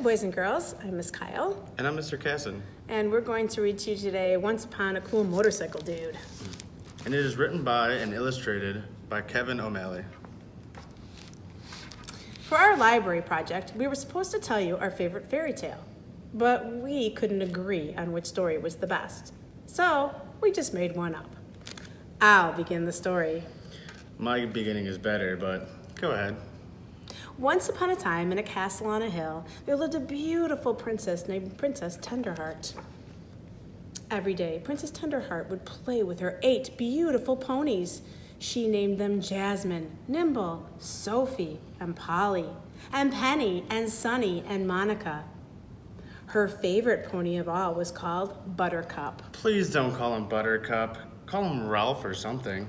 boys and girls. I'm Miss Kile. And I'm Mr. Kassin. And we're going to read to you today Once Upon a Cool Motorcycle Dude. And it is written by and illustrated by Kevin O'Malley. For our library project, we were supposed to tell you our favorite fairy tale, but we couldn't agree on which story was the best. So we just made one up. I'll begin the story. My beginning is better, but go ahead. Once upon a time, in a castle on a hill, there lived a beautiful princess named Princess Tenderheart. Every day, Princess Tenderheart would play with her 8 beautiful ponies. She named them Jasmine, Nimble, Sophie, and Polly, and Penny, and Sunny, and Monica. Her favorite pony of all was called Buttercup. Please don't call him Buttercup. Call him Ralph or something.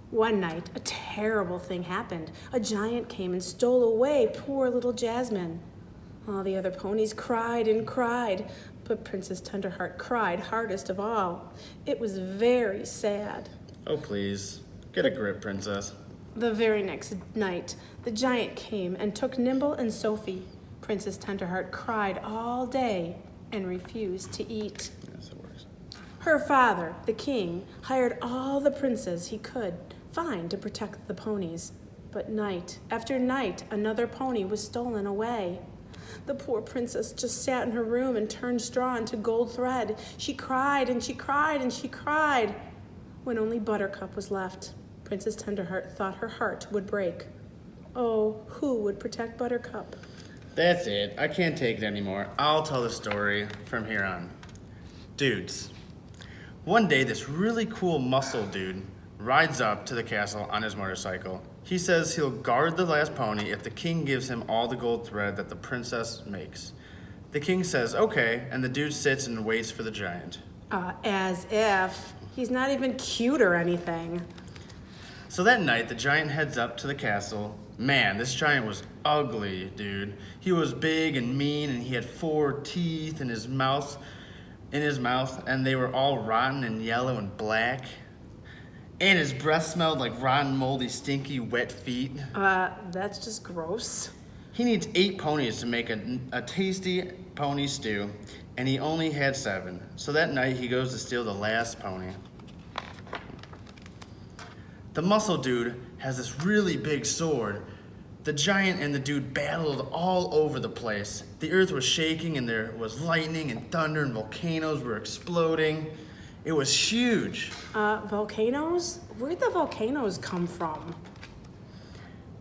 One night, a terrible thing happened. A giant came and stole away poor little Jasmine. All the other ponies cried and cried, but Princess Tenderheart cried hardest of all. It was very sad. Oh, please. Get a grip, princess. The very next night, the giant came and took Nimble and Sophie. Princess Tenderheart cried all day and refused to eat. Yes, it works. Her father, the king, hired all the princes he could find to protect the ponies. But night after night, another pony was stolen away. The poor princess just sat in her room and turned straw into gold thread. She cried and she cried and she cried. When only Buttercup was left, Princess Tenderheart thought her heart would break. Oh, who would protect Buttercup? That's it. I can't take it anymore. I'll tell the story from here on. Dudes. One day, this really cool muscle dude rides up to the castle on his motorcycle. He says he'll guard the last pony if the king gives him all the gold thread that the princess makes. The king says, okay, and the dude sits and waits for the giant. As if. He's not even cute or anything. So that night, the giant heads up to the castle. Man, this giant was ugly, dude. He was big and mean, and he had 4 teeth in his mouth, and they were all rotten and yellow and black. And his breath smelled like rotten, moldy, stinky, wet feet. That's just gross. He needs 8 ponies to make a tasty pony stew, and he only had 7. So that night, he goes to steal the last pony. The muscle dude has this really big sword. The giant and the dude battled all over the place. The earth was shaking, and there was lightning and thunder, and volcanoes were exploding. It was huge. Volcanoes? Where'd the volcanoes come from?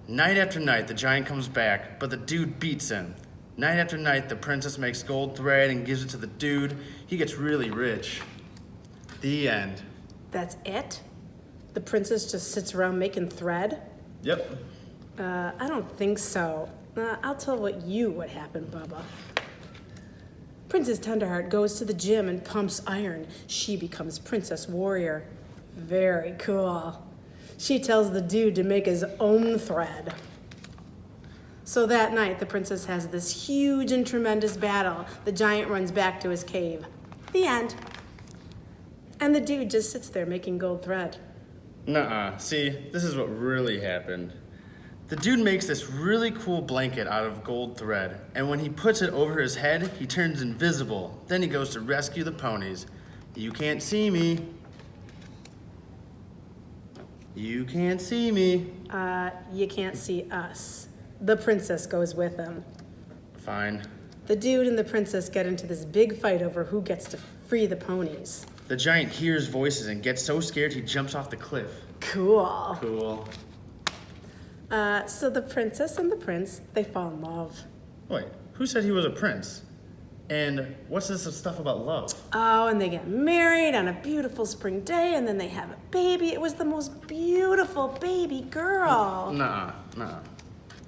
Night after night, the giant comes back, but the dude beats him. Night after night, the princess makes gold thread and gives it to the dude. He gets really rich. The end. That's it? The princess just sits around making thread? Yep. I don't think so. I'll tell what happened, Bubba. Princess Tenderheart goes to the gym and pumps iron. She becomes Princess Warrior. Very cool. She tells the dude to make his own thread. So that night, the princess has this huge and tremendous battle. The giant runs back to his cave. The end. And the dude just sits there making gold thread. Nuh-uh. See, this is what really happened. The dude makes this really cool blanket out of gold thread, and when he puts it over his head, he turns invisible. Then he goes to rescue the ponies. You can't see me. You can't see me. You can't see us. The princess goes with him. Fine. The dude and the princess get into this big fight over who gets to free the ponies. The giant hears voices and gets so scared he jumps off the cliff. Cool. Cool. So the princess and the prince, they fall in love. Wait, who said he was a prince? And what's this stuff about love? Oh, and they get married on a beautiful spring day, and then they have a baby. It was the most beautiful baby girl. Nuh-uh.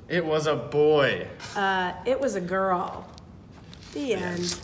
It was a boy. It was a girl. The end.